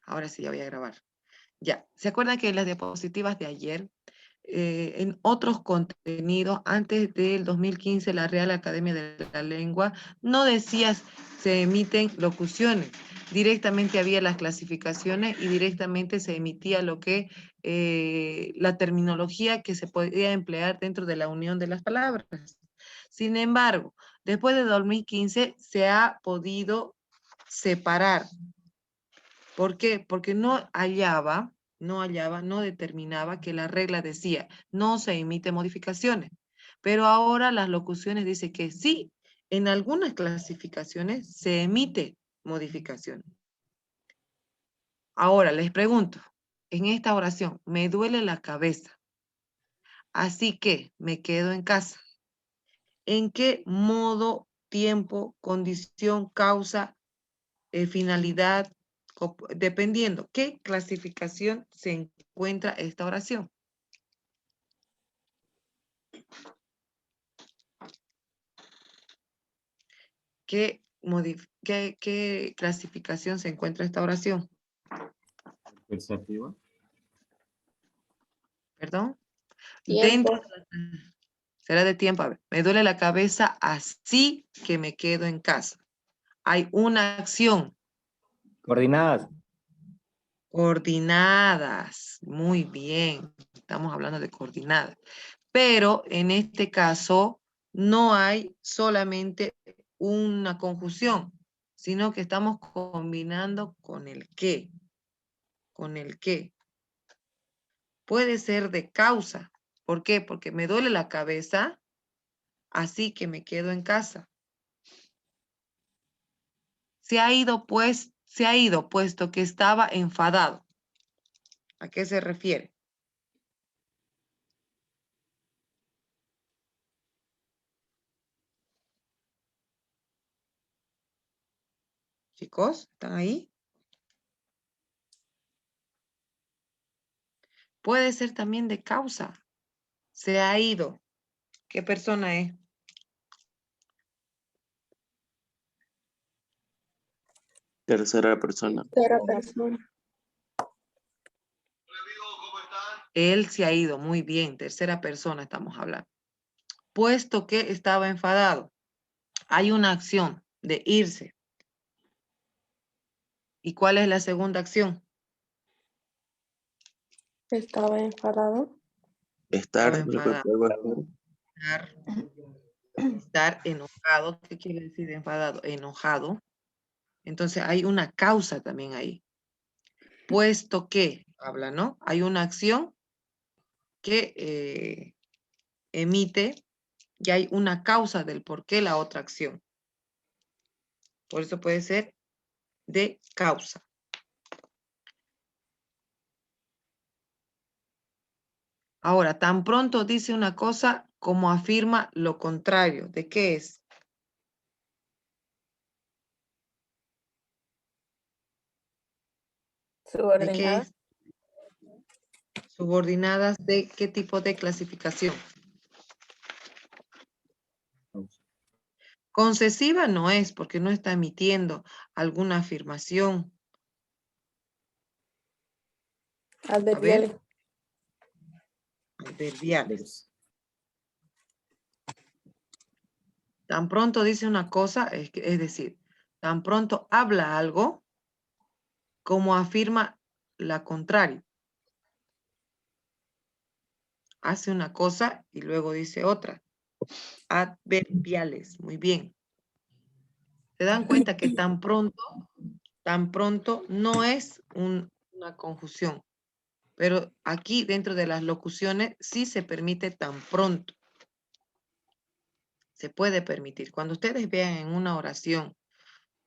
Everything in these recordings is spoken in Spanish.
Ahora sí, ya voy a grabar. Ya, ¿se acuerdan que en las diapositivas de ayer, en otros contenidos, antes del 2015, la Real Academia de la Lengua no decía se emiten locuciones, directamente había las clasificaciones y directamente se emitía lo que, la terminología que se podía emplear dentro de la unión de las palabras. Sin embargo, después de 2015 se ha podido separar. ¿Por qué? Porque no determinaba que la regla decía, no se emite modificaciones. Pero ahora las locuciones dicen que sí, en algunas clasificaciones se emite modificación. Ahora les pregunto, en esta oración, me duele la cabeza, así que me quedo en casa. ¿En qué modo, tiempo, condición, causa, finalidad, dependiendo qué clasificación se encuentra esta oración? ¿Qué clasificación se encuentra esta oración? Pensativa. ¿Perdón? Tiempo. Será de tiempo. A ver, me duele la cabeza, así que me quedo en casa. Hay una acción. Coordinadas. Coordinadas. Muy bien. Estamos hablando de coordinadas. Pero en este caso no hay solamente una conjunción, sino que estamos combinando con el qué. Con el qué. Puede ser de causa. ¿Por qué? Porque me duele la cabeza, así que me quedo en casa. Se ha ido puesto que estaba enfadado. ¿A qué se refiere? Chicos, ¿están ahí? Puede ser también de causa. Se ha ido. ¿Qué persona es? Tercera persona. Tercera persona. Él se ha ido. Muy bien. Tercera persona estamos hablando. Puesto que estaba enfadado. Hay una acción de irse. ¿Y cuál es la segunda acción? Estaba enfadado. Estar, Estaba lo que enfadado. puedo hacer. Estar enojado. ¿Qué quiere decir enfadado? Enojado. Entonces hay una causa también ahí. Puesto que, habla, ¿no? Hay una acción que emite y hay una causa del por qué la otra acción. Por eso puede ser de causa. Ahora, tan pronto dice una cosa como afirma lo contrario. ¿De qué es? ¿De qué Subordinada. es? Subordinadas de qué tipo de clasificación. Concesiva no es porque no está emitiendo alguna afirmación. Adverbiales. Adverbiales. Tan pronto dice una cosa, es decir, tan pronto habla algo como afirma la contraria. Hace una cosa y luego dice otra. Adverbiales, muy bien. ¿Se dan cuenta que tan pronto no es una conjunción? Pero aquí dentro de las locuciones sí se permite tan pronto. Se puede permitir. Cuando ustedes vean en una oración,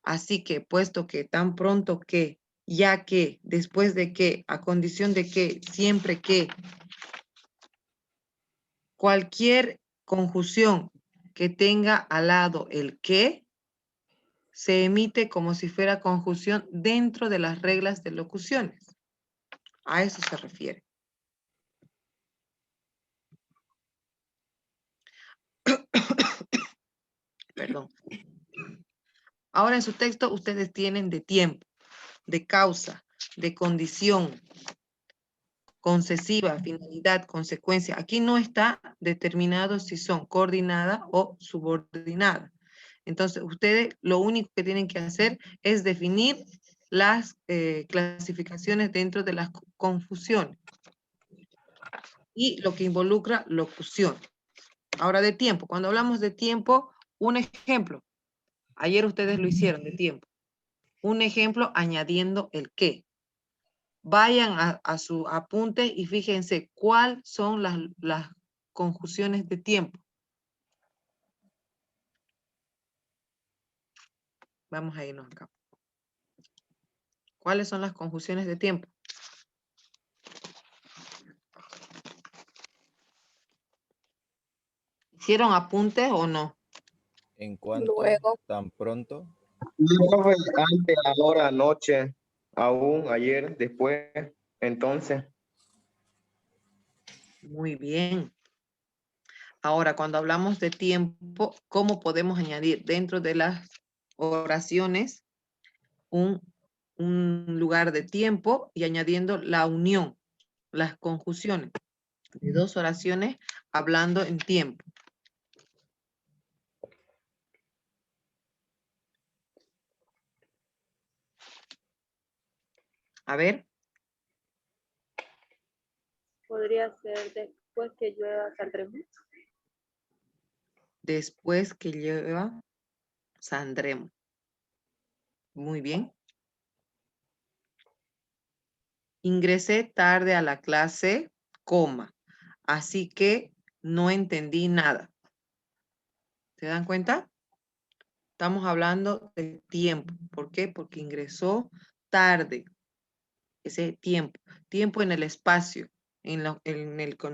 así que puesto que, tan pronto que, ya que, después de que, a condición de que, siempre que, cualquier conjunción que tenga al lado el que, se emite como si fuera conjunción dentro de las reglas de locuciones. A eso se refiere. Perdón. Ahora en su texto ustedes tienen de tiempo, de causa, de condición, concesiva, finalidad, consecuencia. Aquí no está determinado si son coordinada o subordinada. Entonces, ustedes lo único que tienen que hacer es definir las clasificaciones dentro de las confusiones y lo que involucra locución. Ahora de tiempo, cuando hablamos de tiempo, un ejemplo. Ayer ustedes lo hicieron de tiempo. Un ejemplo añadiendo el qué. Vayan a su apunte y fíjense cuáles son las conjunciones de tiempo. Vamos a irnos acá. ¿Cuáles son las conjunciones de tiempo? ¿Hicieron apuntes o no? ¿En cuanto? Luego. ¿Tan pronto? Profe, antes, ahora, anoche, aún, ayer, después, entonces. Muy bien. Ahora, cuando hablamos de tiempo, ¿cómo podemos añadir dentro de las oraciones un lugar de tiempo y añadiendo la unión, las conjunciones de dos oraciones hablando en tiempo? A ver. Podría ser después que llueva saldremos. Después que llueva, saldremos. Muy bien. Ingresé tarde a la clase, coma. Así que no entendí nada. ¿Se dan cuenta? Estamos hablando de tiempo. ¿Por qué? Porque ingresó tarde. Ese tiempo. Tiempo en el espacio en el que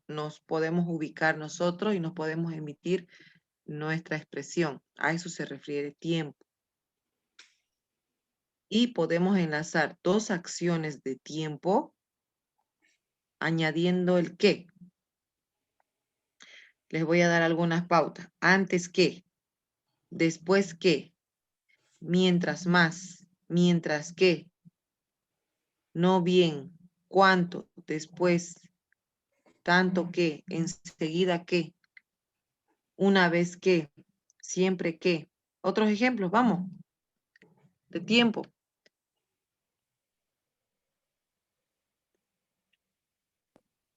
nos podemos ubicar nosotros y nos podemos emitir nuestra expresión. A eso se refiere tiempo. Y podemos enlazar dos acciones de tiempo añadiendo el qué. Les voy a dar algunas pautas. Antes que, después que, mientras más, mientras que, no bien, cuánto, después, tanto que, enseguida que, una vez que, siempre que. Otros ejemplos, vamos, de tiempo.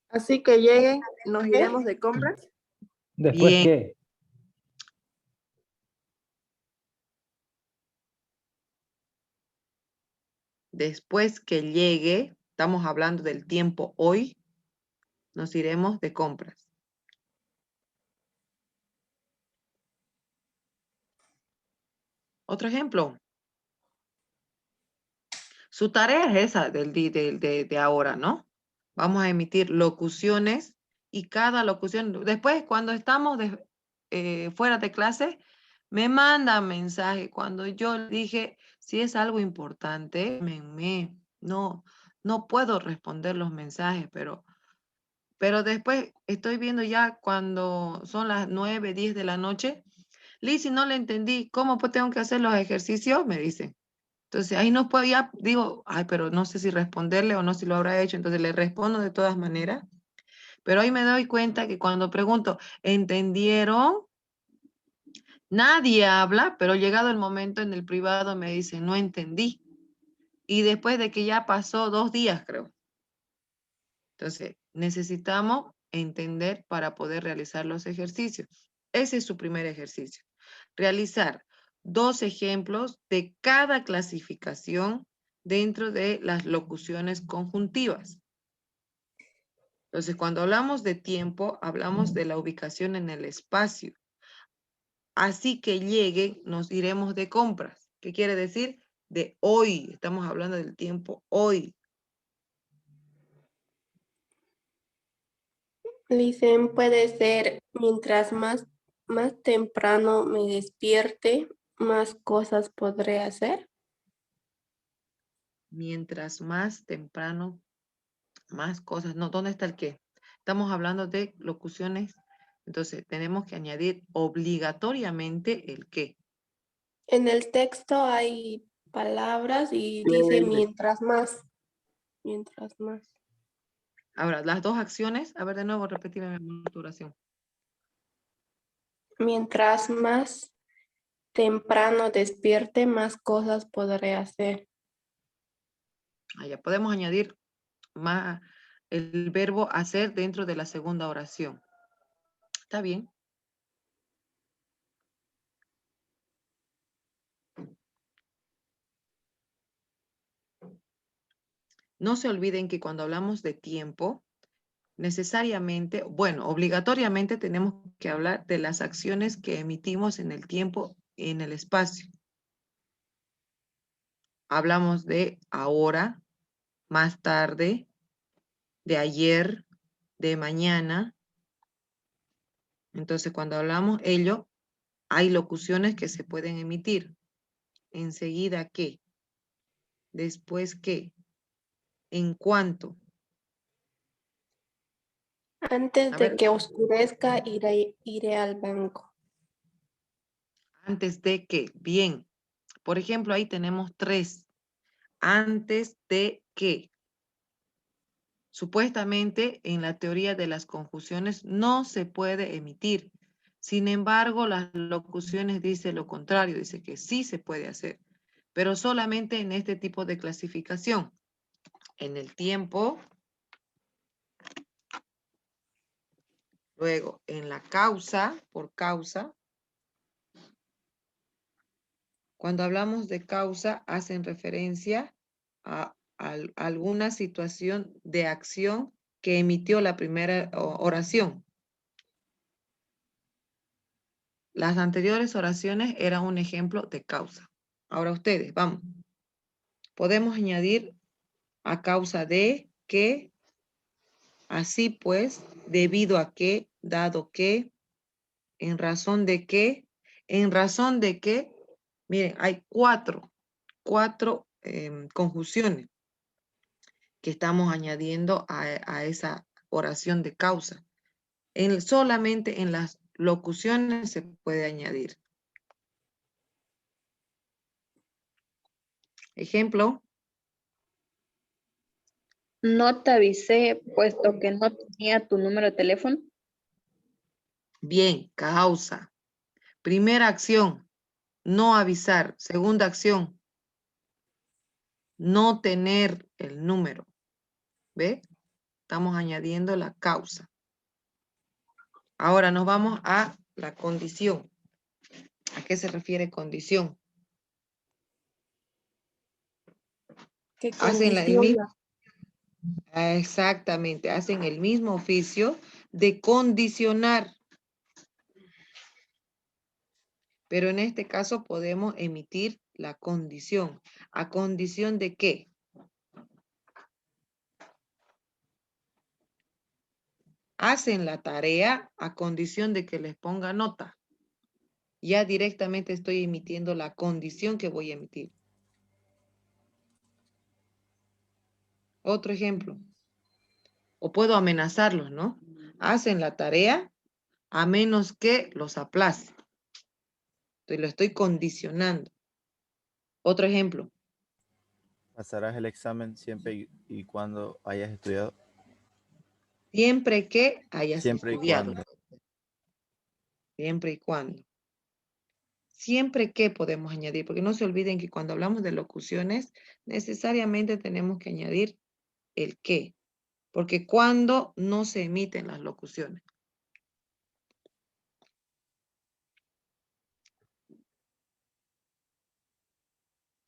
Así que lleguen, nos iremos de compras. ¿Después Bien. qué? Después que llegue, estamos hablando del tiempo hoy, nos iremos de compras. Otro ejemplo. Su tarea es esa de ahora, ¿no? Vamos a emitir locuciones y cada locución, después cuando estamos fuera de clase, me mandan mensaje. Cuando yo le dije, si es algo importante, no puedo responder los mensajes, pero después estoy viendo ya cuando son las 9, 10 de la noche. Lizy, no le entendí. ¿Cómo pues tengo que hacer los ejercicios? Me dicen. Entonces ahí no puedo, ya digo, ay, pero no sé si responderle o no si lo habrá hecho. Entonces le respondo de todas maneras. Pero ahí me doy cuenta que cuando pregunto, ¿entendieron? Nadie habla, pero llegado el momento en el privado me dicen, no entendí. Y después de que ya pasó 2 días, creo. Entonces, necesitamos entender para poder realizar los ejercicios. Ese es su primer ejercicio. Realizar 2 ejemplos de cada clasificación dentro de las locuciones conjuntivas. Entonces, cuando hablamos de tiempo, hablamos de la ubicación en el espacio. Así que llegue, nos iremos de compras. ¿Qué quiere decir? De hoy. Estamos hablando del tiempo hoy. Dicen, puede ser, mientras más temprano me despierte, más cosas podré hacer. Mientras más temprano, más cosas. No, ¿dónde está el qué? Estamos hablando de locuciones. Entonces, tenemos que añadir obligatoriamente el qué. En el texto hay palabras y dice mientras más. Mientras más. Ahora, las dos acciones, a ver de nuevo, repetime mi oración. Mientras más temprano despierte, más cosas podré hacer. Ya podemos añadir más el verbo hacer dentro de la segunda oración. ¿Está bien? No se olviden que cuando hablamos de tiempo, necesariamente, bueno, obligatoriamente tenemos que hablar de las acciones que emitimos en el tiempo, en el espacio. Hablamos de ahora, más tarde, de ayer, de mañana. Entonces, cuando hablamos ello, hay locuciones que se pueden emitir. Enseguida que, después que, en cuanto. Antes A de ver, que oscurezca, iré al banco. antes de que, bien. Por ejemplo, ahí tenemos 3. Antes de que. Supuestamente, en la teoría de las conjunciones no se puede emitir. Sin embargo, las locuciones dicen lo contrario, dice que sí se puede hacer, pero solamente en este tipo de clasificación. En el tiempo, luego en la causa, por causa. Cuando hablamos de causa, hacen referencia a alguna situación de acción que emitió la primera oración. Las anteriores oraciones eran un ejemplo de causa. Ahora ustedes, vamos. Podemos añadir a causa de, que, así pues, debido a que, dado que, en razón de que, miren, hay cuatro conjunciones que estamos añadiendo a esa oración de causa. Solamente en las locuciones se puede añadir. Ejemplo. No te avisé puesto que no tenía tu número de teléfono. Bien, causa. Primera acción, no avisar. Segunda acción, no tener el número. ¿Ve? Estamos añadiendo la causa. Ahora nos vamos a la condición. ¿A qué se refiere condición? ¿Qué Hacen el condiciona? mismo, exactamente, hacen el mismo oficio de condicionar. Pero en este caso podemos emitir la condición. ¿A condición de qué? Hacen la tarea a condición de que les ponga nota. Ya directamente estoy emitiendo la condición que voy a emitir. Otro ejemplo. O puedo amenazarlos, ¿no? Hacen la tarea a menos que los aplace. Entonces lo estoy condicionando. Otro ejemplo. Pasarás el examen siempre y cuando hayas estudiado. Siempre que hayas Siempre y estudiado. cuando. Siempre y cuando. Siempre que podemos añadir, porque no se olviden que cuando hablamos de locuciones, necesariamente tenemos que añadir el que, porque cuando no se emiten las locuciones.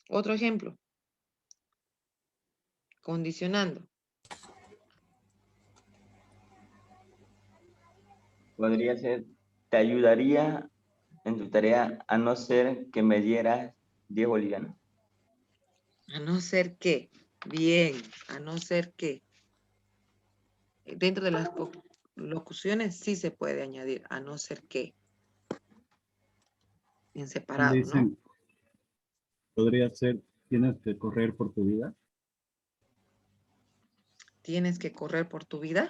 Otro ejemplo. Condicionando. Podría ser, te ayudaría en tu tarea a no ser que me dieras 10 bolivianos. A no ser que. Bien, a no ser que. Dentro de las locuciones sí se puede añadir, a no ser que. En separado, ¿no? Dicen, podría ser, tienes que correr por tu vida. Tienes que correr por tu vida.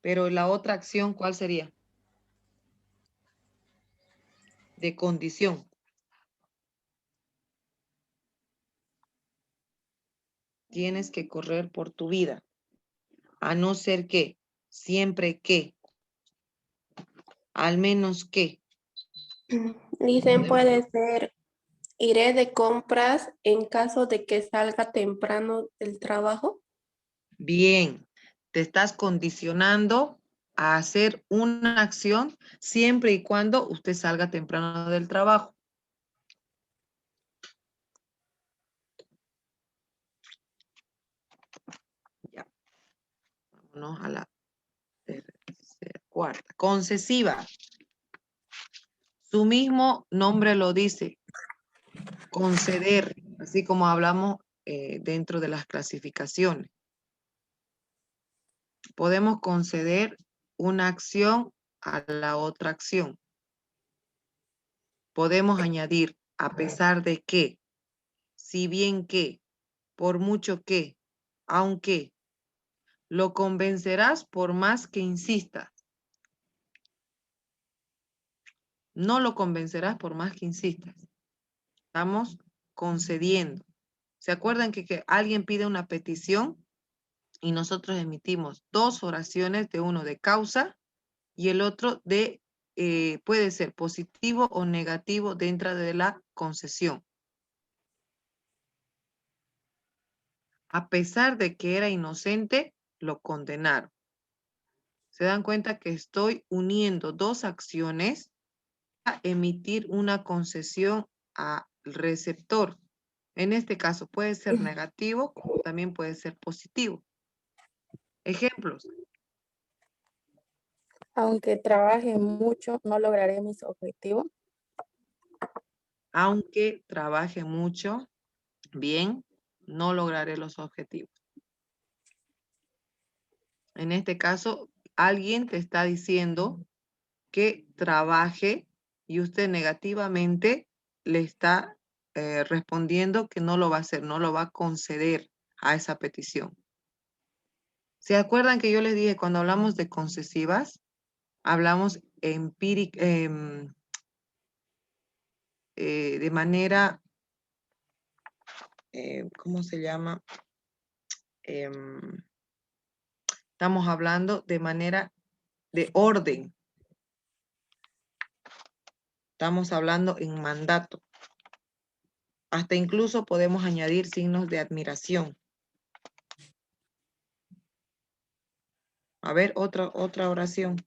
Pero la otra acción, ¿cuál sería? De condición. tienes que correr por tu vida. A no ser que, siempre que, al menos que. Dicen, puede ser, iré de compras en caso de que salga temprano del trabajo. Bien, te estás condicionando a hacer una acción siempre y cuando usted salga temprano del trabajo. Ya. Vámonos a la tercera, cuarta. Concesiva. Su mismo nombre lo dice. Conceder, así como hablamos dentro de las clasificaciones. Podemos conceder una acción a la otra acción. Podemos añadir a pesar de que, si bien que, por mucho que, aunque, lo convencerás por más que insista. No lo convencerás por más que insistas. Estamos concediendo. ¿Se acuerdan que alguien pide una petición y nosotros emitimos dos oraciones, de uno de causa y el otro de, puede ser positivo o negativo dentro de la concesión? A pesar de que era inocente, lo condenaron. ¿Se dan cuenta que estoy uniendo dos acciones a emitir una concesión al receptor? En este caso puede ser negativo, como también puede ser positivo. Ejemplos. Aunque trabaje mucho, no lograré mis objetivos. Aunque trabaje mucho, bien, no lograré los objetivos. En este caso, alguien te está diciendo que trabaje y usted negativamente le está respondiendo que no lo va a hacer, no lo va a conceder a esa petición. ¿Se acuerdan que yo les dije cuando hablamos de concesivas? Hablamos de manera, ¿cómo se llama? Estamos hablando de manera de orden. Estamos hablando en mandato. Hasta incluso podemos añadir signos de admiración. A ver, otra oración.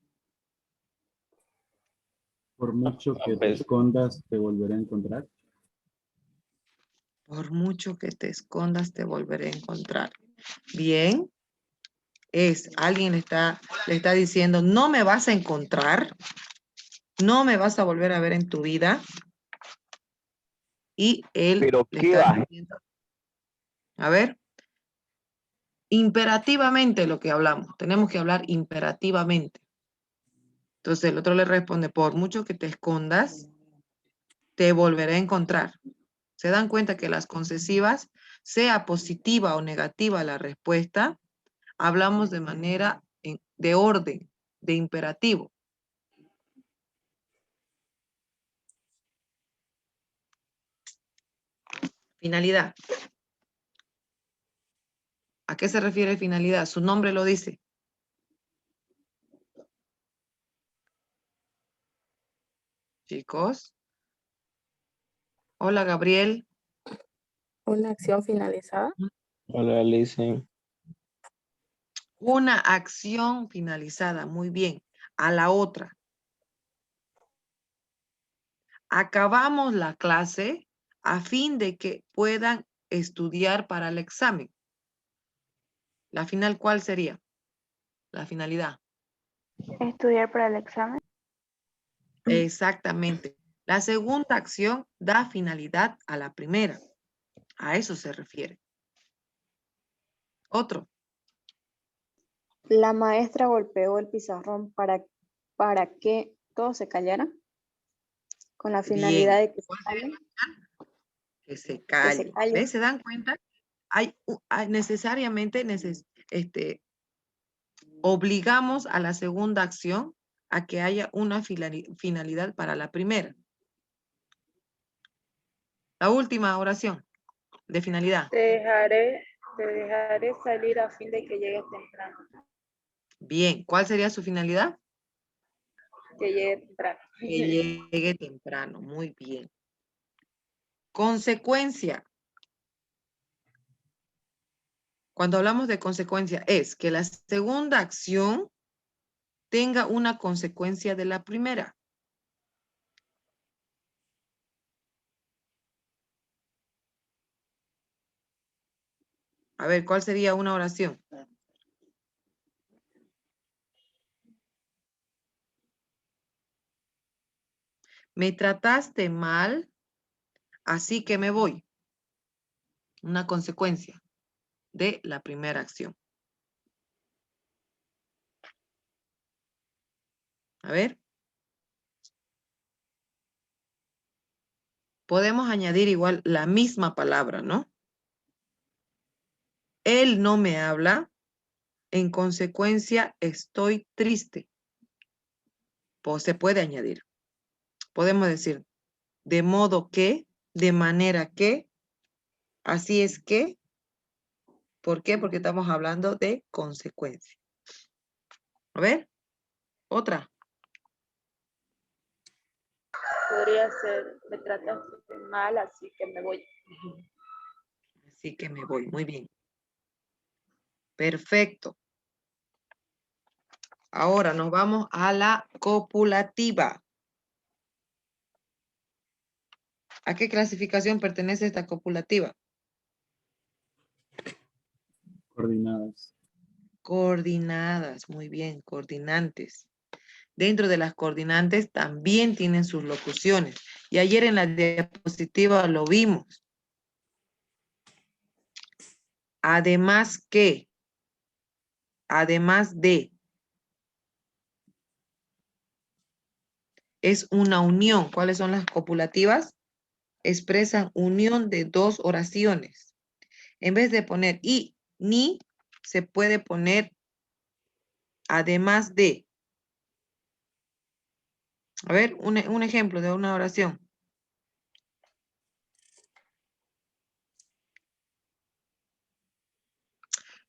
Por mucho que te escondas, te volveré a encontrar. Por mucho que te escondas, te volveré a encontrar. Bien. Alguien le está diciendo, no me vas a encontrar, no me vas a volver a ver en tu vida. Y él Pero le qué está va. diciendo, a ver, imperativamente lo que hablamos, tenemos que hablar imperativamente. Entonces el otro le responde, por mucho que te escondas, te volveré a encontrar. ¿Se dan cuenta que las concesivas, sea positiva o negativa la respuesta, hablamos de manera de orden, de imperativo? Finalidad. ¿A qué se refiere finalidad? Su nombre lo dice. Chicos. Hola, Gabriel. Una acción finalizada. Hola, Listen. Una acción finalizada. Muy bien. A la otra. Acabamos la clase a fin de que puedan estudiar para el examen. ¿La final cuál sería? La finalidad. Estudiar para el examen. Exactamente. La segunda acción da finalidad a la primera. A eso se refiere. Otro. La maestra golpeó el pizarrón para que todos se callaran. Con la finalidad Bien. de que se callen. Que se callen. callen. ¿Ves? ¿Se dan cuenta? Hay necesariamente obligamos a la segunda acción a que haya una finalidad para la primera. La última oración de finalidad. Te dejaré Te dejaré salir a fin de que llegues temprano. Bien, ¿cuál sería su finalidad? Que llegue temprano. Que llegue temprano, muy bien. Consecuencia. Cuando hablamos de consecuencia es que la segunda acción tenga una consecuencia de la primera. A ver, ¿cuál sería una oración? Me trataste mal, así que me voy. Una consecuencia de la primera acción. A ver. Podemos añadir igual la misma palabra, ¿no? Él no me habla, en consecuencia estoy triste. Pues se puede añadir. Podemos decir, de modo que, de manera que, así es que. ¿Por qué? Porque estamos hablando de consecuencia. A ver, otra. Podría ser, me trataste mal, así que me voy. Así que me voy, muy bien. Perfecto. Ahora nos vamos a la copulativa. ¿A qué clasificación pertenece esta copulativa? Coordinadas. Coordinadas, muy bien, coordinantes. Dentro de las coordinantes también tienen sus locuciones. Y ayer en la diapositiva lo vimos. Además que, además de, es una unión. ¿Cuáles son las copulativas? Expresan unión de dos oraciones. En vez de poner y, ni, se puede poner además de. A ver, un ejemplo de una oración.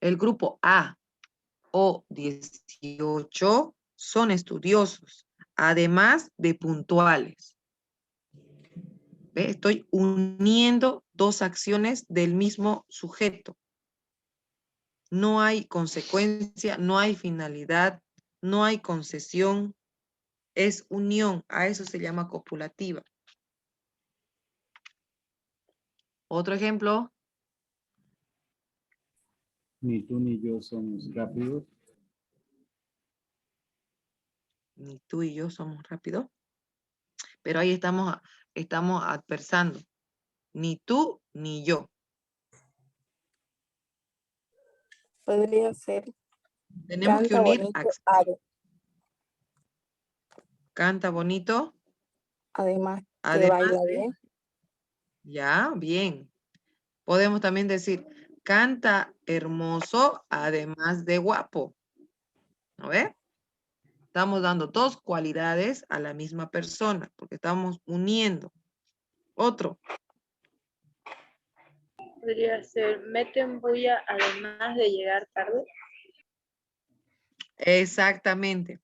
El grupo A o 18 son estudiosos, además de puntuales. ¿Ve? Estoy uniendo dos acciones del mismo sujeto. No hay consecuencia, no hay finalidad, no hay concesión, es unión. A eso se llama copulativa. Otro ejemplo. Ni tú ni yo somos rápidos. Ni tú y yo somos rápidos. Pero ahí estamos adversando. Ni tú ni yo. Podría ser, Tenemos que canta unir bonito, acciones. Canta bonito. además que Además baila de, bien. ya, bien. Podemos también decir, canta hermoso, además de guapo. ¿No ve? Estamos dando dos cualidades a la misma persona, porque estamos uniendo. Otro. Podría ser, meten bulla además de llegar tarde. Exactamente.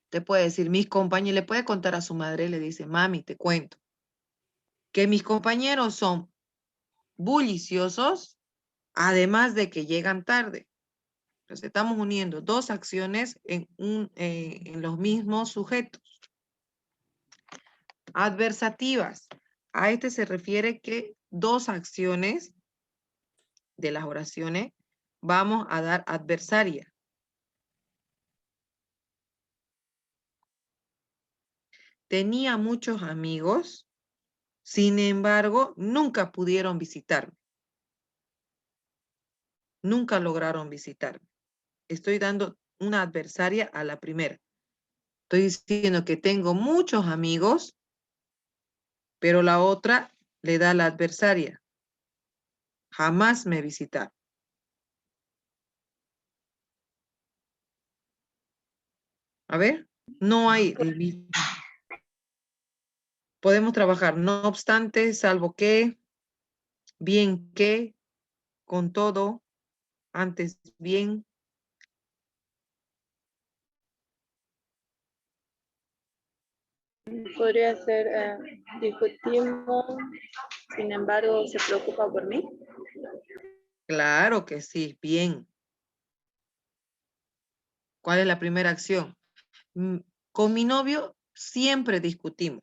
Te puede decir, mis compañeros, le puede contar a su madre, le dice, mami, te cuento, que mis compañeros son bulliciosos, además de que llegan tarde. Entonces estamos uniendo dos acciones en los mismos sujetos. Adversativas. A este se refiere que dos acciones de las oraciones vamos a dar adversaria. Tenía muchos amigos, sin embargo, nunca pudieron visitarme. Nunca lograron visitarme. Estoy dando una adversaria a la primera. Estoy diciendo que tengo muchos amigos, pero la otra le da la adversaria. Jamás me visitaron. A ver, no hay el mismo. Podemos trabajar, no obstante, salvo que, bien que, con todo, antes bien. Podría ser, discutimos, sin embargo, se preocupa por mí. Claro que sí, bien. ¿Cuál es la primera acción? Con mi novio siempre discutimos.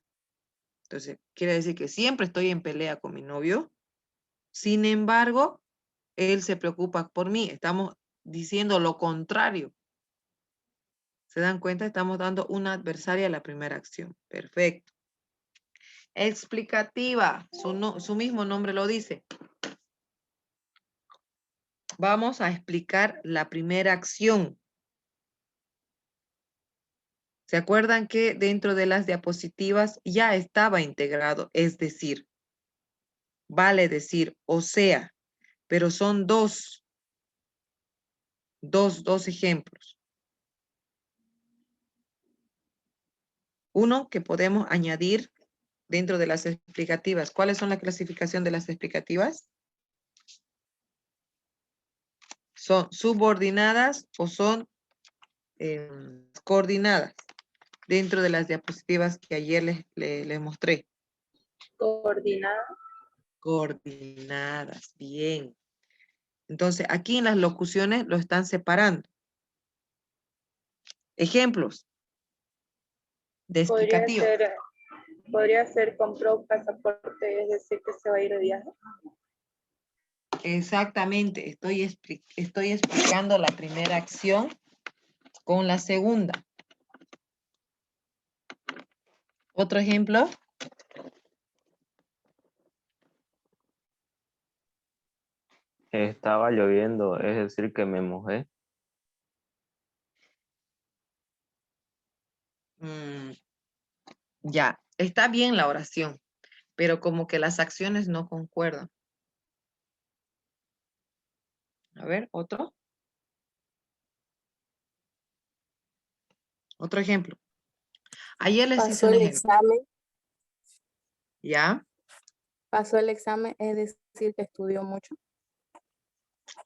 Entonces, quiere decir que siempre estoy en pelea con mi novio. Sin embargo, él se preocupa por mí. Estamos diciendo lo contrario. ¿Se dan cuenta? Estamos dando una adversaria a la primera acción. Perfecto. Explicativa. Su mismo nombre lo dice. Vamos a explicar la primera acción. ¿Se acuerdan que dentro de las diapositivas ya estaba integrado? Es decir, vale decir, o sea, pero son dos ejemplos. Uno que podemos añadir dentro de las explicativas. ¿Cuáles son la clasificación de las explicativas? ¿Son subordinadas o son coordinadas? Dentro de las diapositivas que ayer les mostré. Coordinada. Coordinadas, bien. Entonces, aquí en las locuciones lo están separando. Ejemplos de explicativas. Podría ser compró pasaporte, es decir, que se va a ir de viaje. Exactamente, estoy explicando la primera acción con la segunda. ¿Otro ejemplo? Estaba lloviendo, es decir, que me mojé. Ya, está bien la oración, pero como que las acciones no concuerdan. A ver, otro. Otro ejemplo. Ayer les hice Pasó un el ejemplo. examen. ¿Ya? Pasó el examen, es decir, que estudió mucho.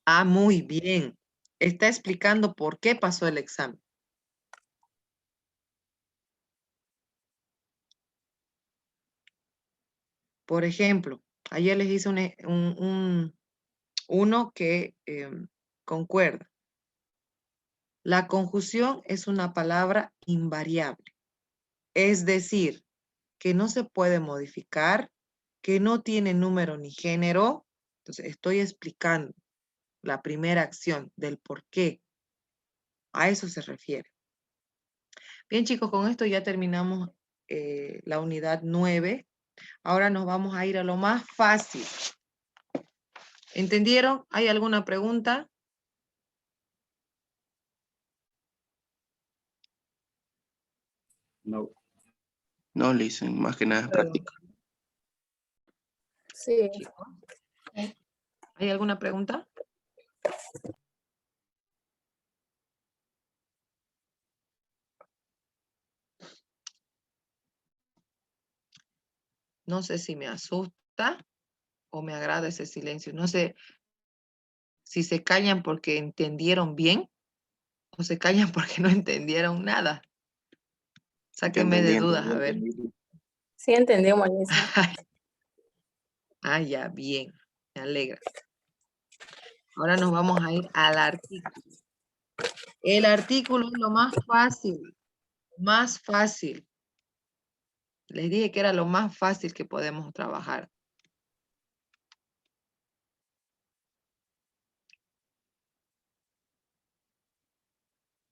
Ah, muy bien. Está explicando por qué pasó el examen. Por ejemplo, ayer les hice uno que concuerda. La conjunción es una palabra invariable. Es decir, que no se puede modificar, que no tiene número ni género. Entonces, estoy explicando la primera acción del por qué. A eso se refiere. Bien, chicos, con esto ya terminamos la unidad 9. Ahora nos vamos a ir a lo más fácil. ¿Entendieron? ¿Hay alguna pregunta? No. No, listen, más que nada es práctica. Sí. ¿Hay alguna pregunta? No sé si me asusta o me agrada ese silencio. No sé si se callan porque entendieron bien o se callan porque no entendieron nada. Sáquenme de dudas, a ver. Sí, entendió, Melissa. Ah, ya, bien. Me alegra. Ahora nos vamos a ir al artículo. El artículo es lo más fácil. Más fácil. Les dije que era lo más fácil que podemos trabajar.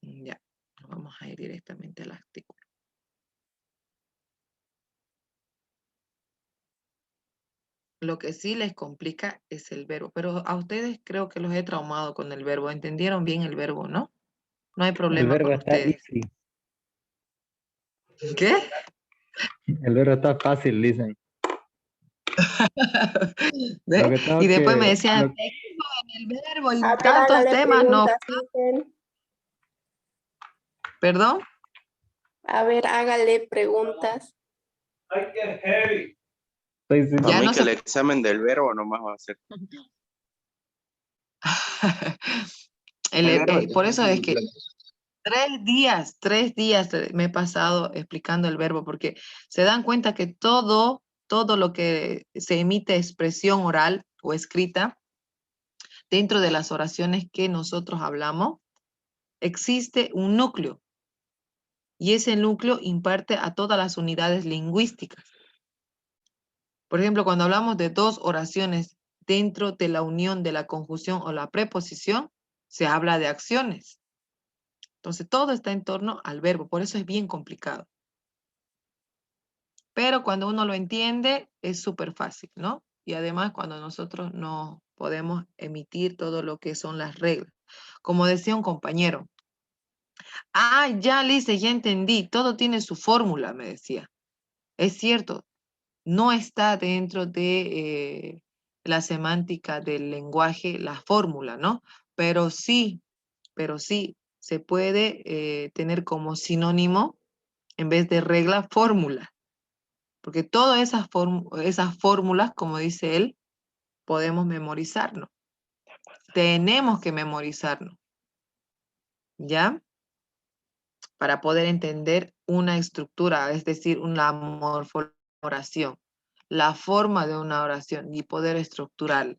Ya, vamos a ir directamente al artículo. Lo que sí les complica es el verbo, pero a ustedes creo que los he traumado con el verbo. ¿Entendieron bien el verbo, no? No hay El problema verbo con está ustedes. easy. ¿Qué? El verbo está fácil, dicen. ¿Ve? Lo que tengo Y después me que... decían, lo- "Te equipo en el verbo y A ver, tantos hágale temas, no." preguntas, dicen. ¿Perdón? A ver, hágale preguntas. estoy sin- Para Ya mí no que se... el examen del verbo nomás va a ser. Por eso es que 3 días me he pasado explicando el verbo, porque se dan cuenta que todo lo que se emite expresión oral o escrita dentro de las oraciones que nosotros hablamos, existe un núcleo. Y ese núcleo imparte a todas las unidades lingüísticas. Por ejemplo, cuando hablamos de dos oraciones dentro de la unión de la conjunción o la preposición, se habla de acciones. Entonces, todo está en torno al verbo, por eso es bien complicado. Pero cuando uno lo entiende, es súper fácil, ¿no? Y además, cuando nosotros no podemos emitir todo lo que son las reglas. Como decía un compañero, ah, ya, Lice, ya entendí, todo tiene su fórmula, me decía. Es cierto, no está dentro de la semántica del lenguaje la fórmula, ¿no? Pero sí se puede tener como sinónimo, en vez de regla, fórmula. Porque todas esas fórmulas, como dice él, podemos memorizarnos. Tenemos que memorizarnos, ¿ya? Para poder entender una estructura, es decir, una oración, la forma de una oración y poder estructurar.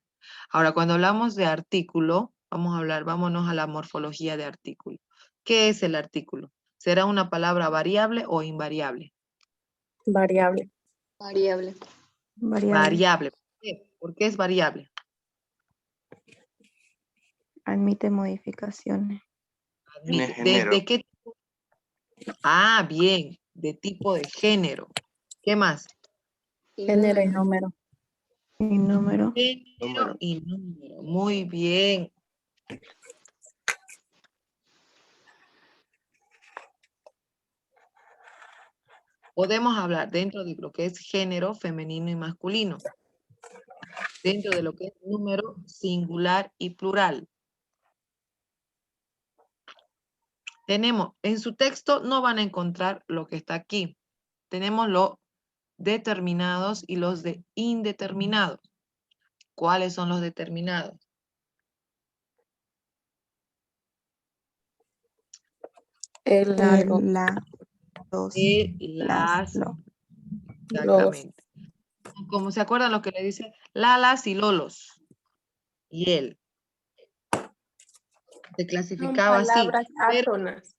Ahora, cuando hablamos de artículo, vámonos a la morfología de artículo. ¿Qué es el artículo? ¿Será una palabra variable o invariable? Variable. Variable. Variable. ¿Por qué es variable? Admite modificaciones. Tiene género. ¿Desde qué tipo? Ah, bien, de tipo de género. ¿Qué más? Género y número. Y número. Género y número. Muy bien. Podemos hablar dentro de lo que es género femenino y masculino. Dentro de lo que es número singular y plural. Tenemos, en su texto no van a encontrar lo que está aquí. Tenemos los determinados y los de indeterminados. ¿Cuáles son los determinados? El, La, los, Las. lo. Exactamente. Como se acuerdan lo que le dice Lalas y Lolos. Y él. Se clasificaba así. Palabras átonas.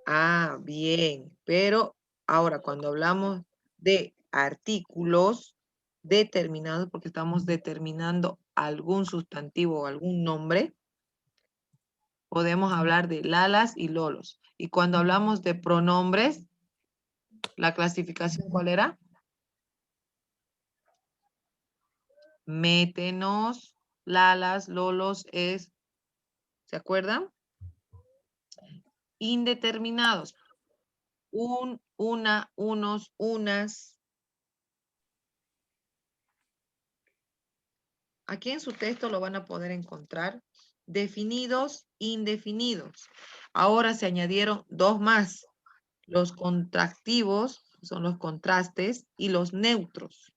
Ah, bien. Pero ahora cuando hablamos de artículos determinados, porque estamos determinando algún sustantivo o algún nombre, podemos hablar de lalas y lolos. Y cuando hablamos de pronombres, ¿la clasificación cuál era? Métenos, lalas, lolos es, ¿se acuerdan? Indeterminados. Una, unos, unas. Aquí en su texto lo van a poder encontrar. Definidos, indefinidos. Ahora se añadieron dos más. Los contractivos, son los contrastes, y los neutros.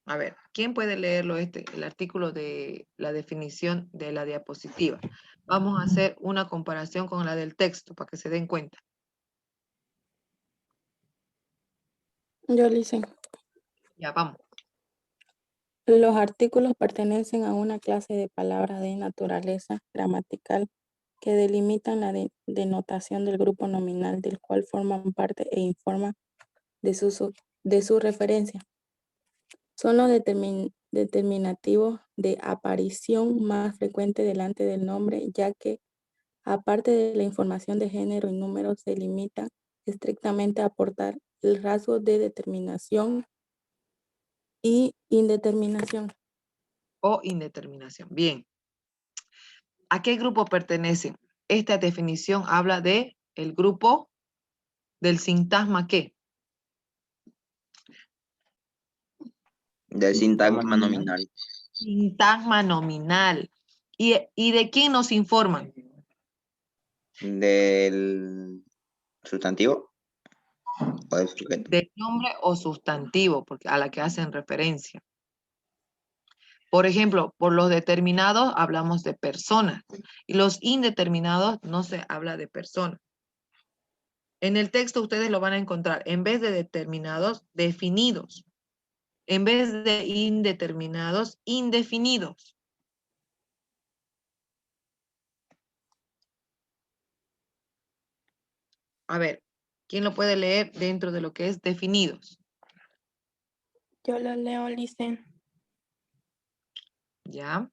A ver, ¿quién puede leerlo el artículo de la definición de la diapositiva? Vamos a hacer una comparación con la del texto para que se den cuenta. Yo le hice. Ya, vamos. Los artículos pertenecen a una clase de palabras de naturaleza gramatical que delimitan la denotación del grupo nominal del cual forman parte e informan de su referencia. Son los determinativos de aparición más frecuente delante del nombre, ya que, aparte de la información de género y número, se limita estrictamente a aportar el rasgo de determinación y indeterminación. O indeterminación. Bien. ¿A qué grupo pertenecen? Esta definición habla de el grupo del sintagma ¿qué? Del sintagma nominal. Sintagma nominal. ¿Y de quién nos informan? Del sustantivo. o del sujeto. De nombre o sustantivo, porque a la que hacen referencia. Por ejemplo, por los determinados hablamos de personas y los indeterminados no se habla de personas. En el texto ustedes lo van a encontrar, en vez de determinados, definidos. En vez de indeterminados, indefinidos. A ver, ¿quién lo puede leer dentro de lo que es definidos? Yo lo leo, Licen. ¿Ya?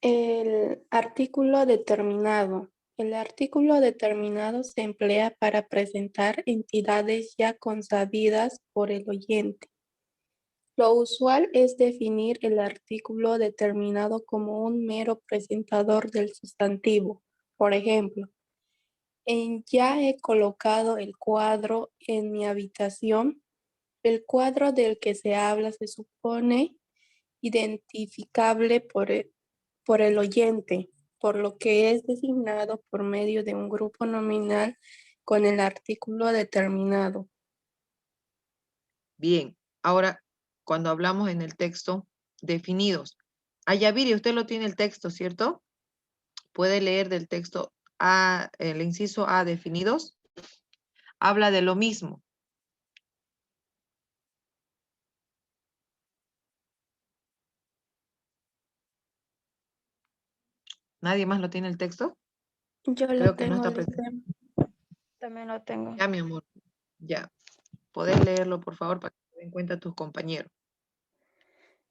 El artículo determinado. El artículo determinado se emplea para presentar entidades ya consabidas por el oyente. Lo usual es definir el artículo determinado como un mero presentador del sustantivo. Por ejemplo, ya he colocado el cuadro en mi habitación. El cuadro del que se habla se supone identificable por el oyente, por lo que es designado por medio de un grupo nominal con el artículo determinado. Bien, ahora cuando hablamos en el texto, definidos. Ayaviri, usted lo tiene el texto, ¿cierto? Puede leer del texto A, el inciso A, definidos. Habla de lo mismo. ¿Nadie más lo tiene el texto? Yo Creo lo que no tengo, está presente. Licen. También lo tengo. Ya, mi amor. Ya. Podés leerlo, por favor, para que te den cuenta tus compañeros.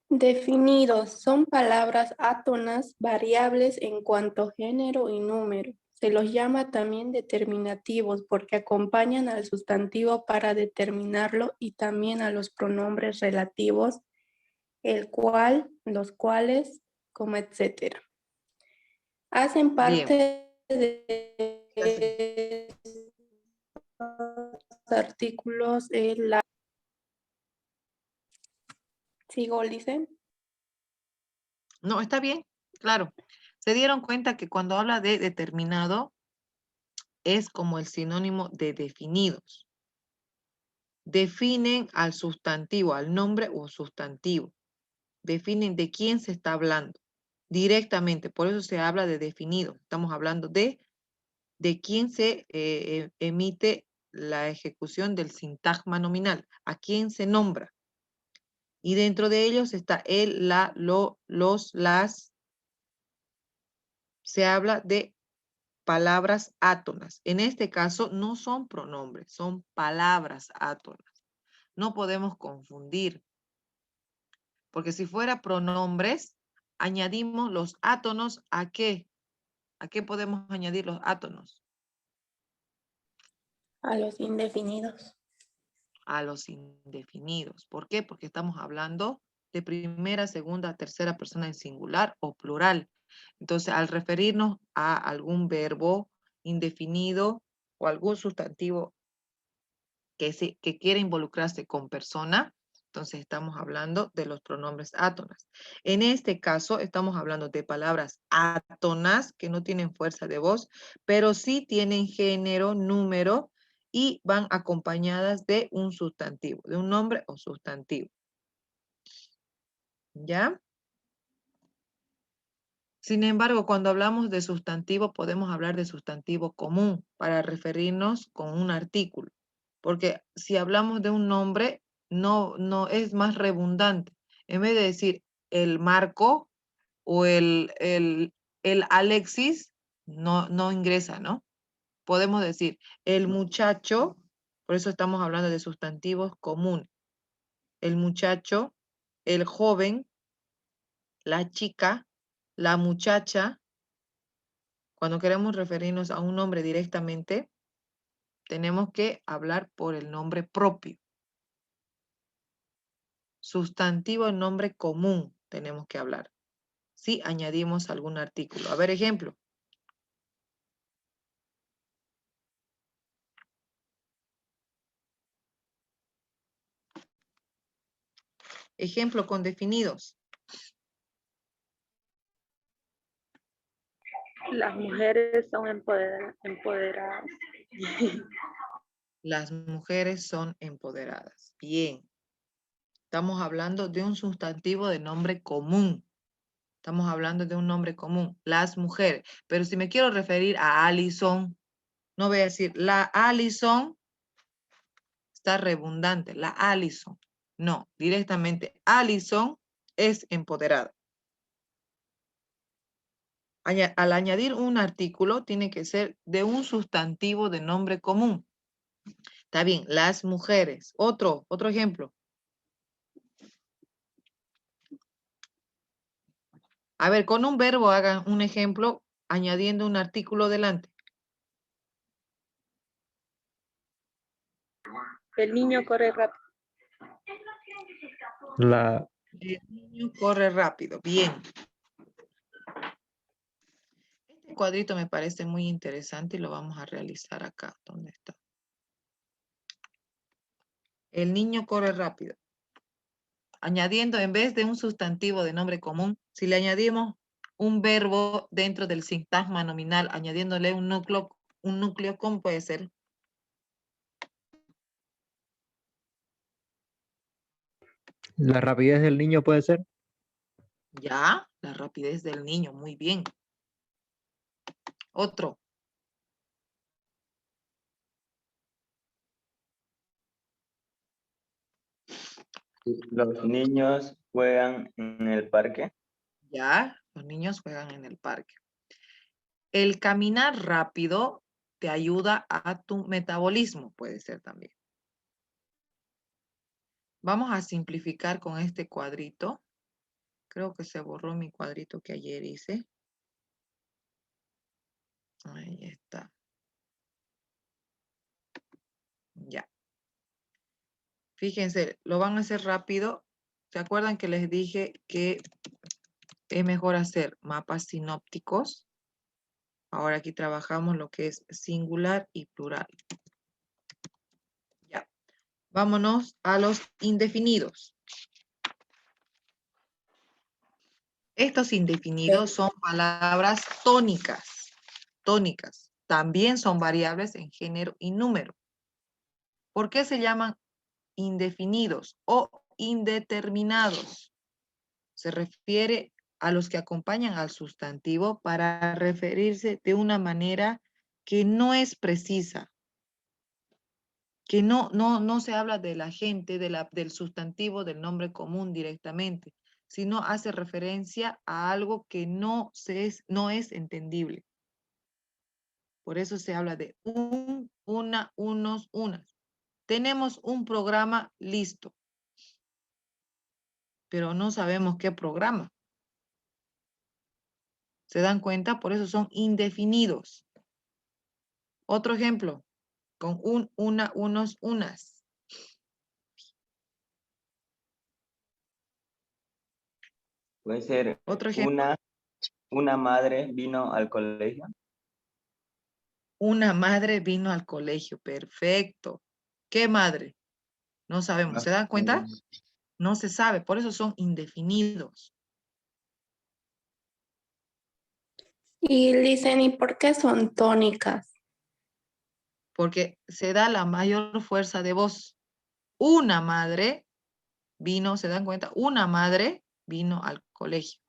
Definidos son palabras átonas variables en cuanto a género y número. Se los llama también determinativos porque acompañan al sustantivo para determinarlo y también a los pronombres relativos, el cual, los cuales, como etcétera. Hacen Bien. parte de los artículos en la... ¿Sigo, Licen? No, está bien, claro. Se dieron cuenta que cuando habla de determinado es como el sinónimo de definidos. Definen al sustantivo, al nombre o sustantivo. Definen de quién se está hablando directamente. Por eso se habla de definido. Estamos hablando de quién se emite la ejecución del sintagma nominal, a quién se nombra. Y dentro de ellos está el, la, lo, los, las. Se habla de palabras átonas. En este caso no son pronombres, son palabras átonas. No podemos confundir, porque si fuera pronombres, añadimos los átonos ¿a qué? ¿A qué podemos añadir los átonos? A los indefinidos. A los indefinidos. ¿Por qué? Porque estamos hablando de primera, segunda, tercera persona en singular o plural. Entonces, al referirnos a algún verbo indefinido o algún sustantivo que quiere involucrarse con persona, entonces estamos hablando de los pronombres átonas. En este caso, estamos hablando de palabras átonas que no tienen fuerza de voz, pero sí tienen género, número y van acompañadas de un sustantivo, de un nombre o sustantivo. ¿Ya? Sin embargo, cuando hablamos de sustantivo, podemos hablar de sustantivo común para referirnos con un artículo. Porque si hablamos de un nombre, no es más redundante. En vez de decir el Marco o el Alexis, no ingresa, ¿no? Podemos decir el muchacho, por eso estamos hablando de sustantivos comunes. El muchacho, el joven, la chica, la muchacha. Cuando queremos referirnos a un nombre directamente, tenemos que hablar por el nombre propio. Sustantivo en nombre común tenemos que hablar. Si añadimos algún artículo. A ver, ejemplo. Ejemplo con definidos. Las mujeres son empoderadas. Las mujeres son empoderadas. Bien. Estamos hablando de un sustantivo de nombre común. Estamos hablando de un nombre común. Las mujeres. Pero si me quiero referir a Alison, no voy a decir la Alison. Está redundante. La Alison. No, directamente Alison es empoderada. Al añadir un artículo, tiene que ser de un sustantivo de nombre común. Está bien, las mujeres. Otro ejemplo. A ver, con un verbo hagan un ejemplo añadiendo un artículo delante. El niño corre rápido. El niño corre rápido. Bien. Este cuadrito me parece muy interesante y lo vamos a realizar acá. ¿Dónde está? El niño corre rápido. Añadiendo, en vez de un sustantivo de nombre común, si le añadimos un verbo dentro del sintagma nominal, añadiéndole un núcleo, ¿cómo puede ser? La rapidez del niño puede ser. Ya, la rapidez del niño, muy bien. Otro. Los niños juegan en el parque. Ya, los niños juegan en el parque. El caminar rápido te ayuda a tu metabolismo, puede ser también. Vamos a simplificar con este cuadrito. Creo que se borró mi cuadrito que ayer hice. Ahí está. Ya. Fíjense, lo van a hacer rápido. ¿Se acuerdan que les dije que es mejor hacer mapas sinópticos? Ahora aquí trabajamos lo que es singular y plural. Ya. Vámonos a los indefinidos. Estos indefinidos son palabras tónicas. Tónicas. También son variables en género y número. ¿Por qué se llaman indefinidos o indeterminados? Se refiere a los que acompañan al sustantivo para referirse de una manera que no es precisa, que no se habla de la gente, del sustantivo, del nombre común directamente, sino hace referencia a algo que no es entendible. Por eso se habla de un, una, unos, unas. Tenemos un programa listo, pero no sabemos qué programa. ¿Se dan cuenta? Por eso son indefinidos. Otro ejemplo, con un, una, unos, unas. Puede ser Otro ejemplo. Una madre vino al colegio. Una madre vino al colegio. Perfecto. ¿Qué madre? No sabemos. ¿Se dan cuenta? No se sabe. Por eso son indefinidos. Y dicen, ¿y por qué son tónicas? Porque se da la mayor fuerza de voz. Una madre vino, ¿se dan cuenta? Una madre vino al colegio.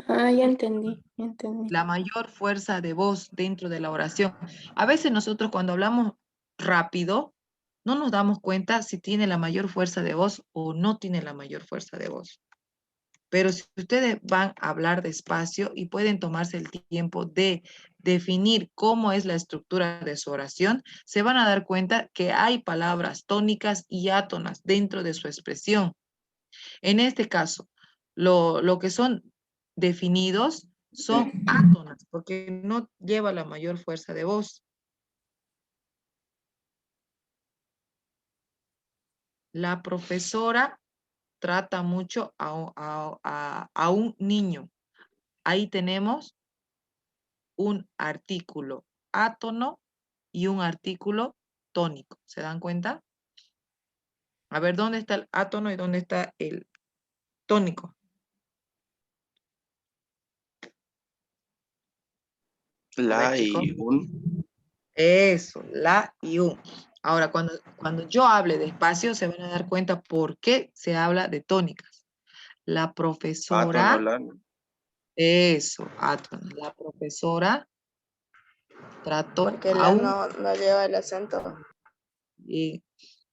Ah, ya entendí, ya entendí. La mayor fuerza de voz dentro de la oración. A veces nosotros cuando hablamos rápido, no nos damos cuenta si tiene la mayor fuerza de voz o no tiene la mayor fuerza de voz. Pero si ustedes van a hablar despacio y pueden tomarse el tiempo de definir cómo es la estructura de su oración, se van a dar cuenta que hay palabras tónicas y átonas dentro de su expresión. En este caso, lo que son definidos son átonas, porque no lleva la mayor fuerza de voz. La profesora trata mucho a un niño. Ahí tenemos un artículo átono y un artículo tónico. ¿Se dan cuenta? A ver, ¿dónde está el átono y dónde está el tónico? La chicos. y un. Eso, la y un. Ahora, cuando yo hable despacio, se van a dar cuenta por qué se habla de tónicas. La profesora, Átono, eso, átono. La profesora trató Porque la aún no lleva el acento. y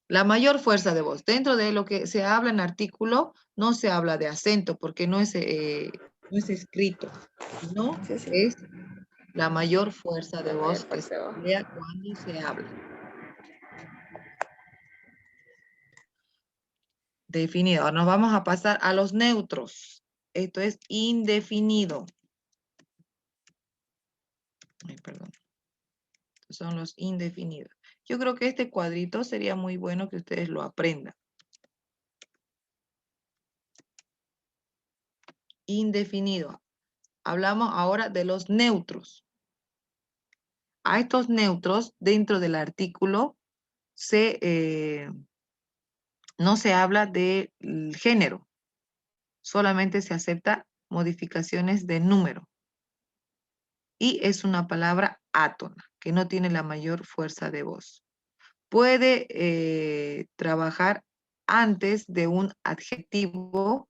la mayor fuerza de voz. Dentro de lo que se habla en artículo, no se habla de acento porque no es escrito, sino Sí, sí. es la mayor fuerza de La voz mayor que se parte de voz. emplea cuando se habla. Definido. Ahora nos vamos a pasar a los neutros. Esto es indefinido. Ay, perdón. Estos son los indefinidos. Yo creo que este cuadrito sería muy bueno que ustedes lo aprendan. Indefinido. Hablamos ahora de los neutros. A estos neutros, dentro del artículo, no se habla del género. Solamente se acepta modificaciones de número. Y es una palabra átona, que no tiene la mayor fuerza de voz. Puede trabajar antes de un adjetivo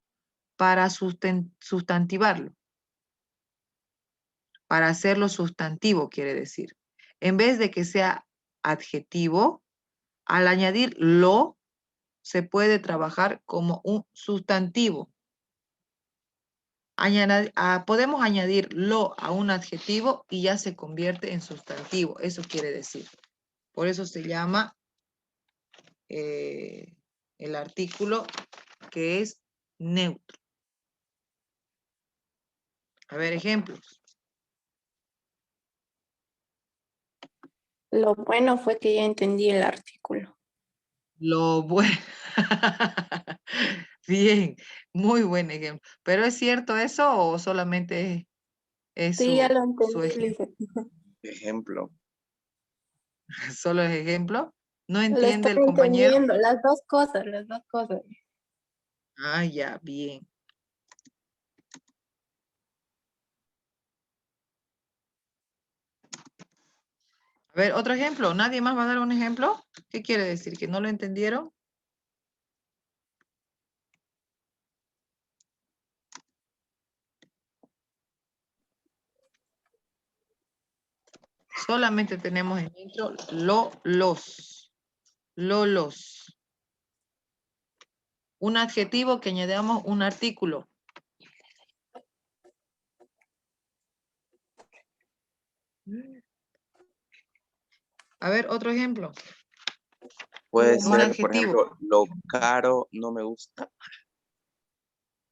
para sustantivarlo. Para hacerlo sustantivo, quiere decir. En vez de que sea adjetivo, al añadir lo, se puede trabajar como un sustantivo. Podemos añadir lo a un adjetivo y ya se convierte en sustantivo. Eso quiere decir. Por eso se llama el artículo que es neutro. A ver, ejemplos. Lo bueno fue que ya entendí el artículo. Lo bueno. Bien, muy buen ejemplo. ¿Pero es cierto eso o solamente es Sí, ya lo su entendí, ejemplo? ejemplo. ¿Solo es ejemplo? ¿No Lo entiende estoy el compañero? entendiendo, las dos cosas, las dos cosas. Ah, ya, bien. A ver, otro ejemplo. ¿Nadie más va a dar un ejemplo? ¿Qué quiere decir? ¿Que no lo entendieron? Solamente tenemos en dentro los. Los. Un adjetivo que añadamos un artículo. A ver, otro ejemplo. Puede Un ser, por adjetivo. ejemplo, lo caro no me gusta.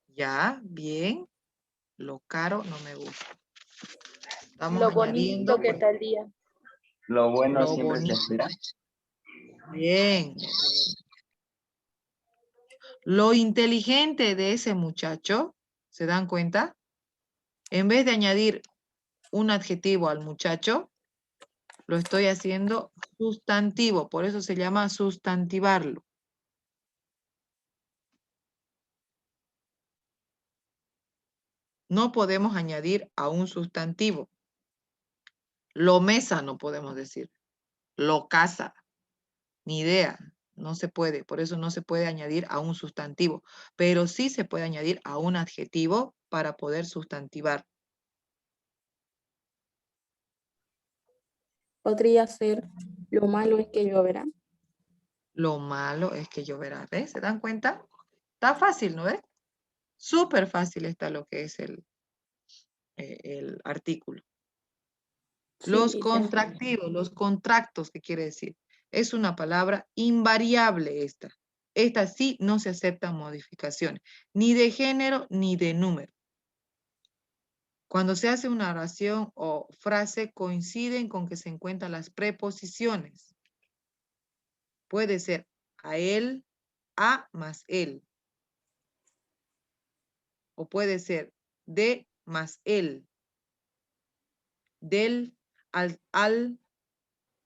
Ya, bien. Lo caro no me gusta. Estamos Lo añadiendo bonito que está el día. Lo bueno lo siempre se bonito. espera. Bien. Lo inteligente de ese muchacho, ¿se dan cuenta? En vez de añadir un adjetivo al muchacho, lo estoy haciendo sustantivo, por eso se llama sustantivarlo. No podemos añadir a un sustantivo. Lo mesa no podemos decir. Lo casa. Ni idea. No se puede. Por eso no se puede añadir a un sustantivo. Pero sí se puede añadir a un adjetivo para poder sustantivar. Podría ser, lo malo es que lloverá. Lo malo es que lloverá. ¿Ves? ¿Se dan cuenta? Está fácil, ¿no ves? Súper fácil está lo que es el artículo. Los Sí, contractivos, los contractos, ¿qué quiere decir? Es una palabra invariable esta. Esta sí no se aceptan modificaciones, ni de género ni de número. Cuando se hace una oración o frase, coinciden con que se encuentran las preposiciones. Puede ser a él, a más él. O puede ser de más él. Del, al.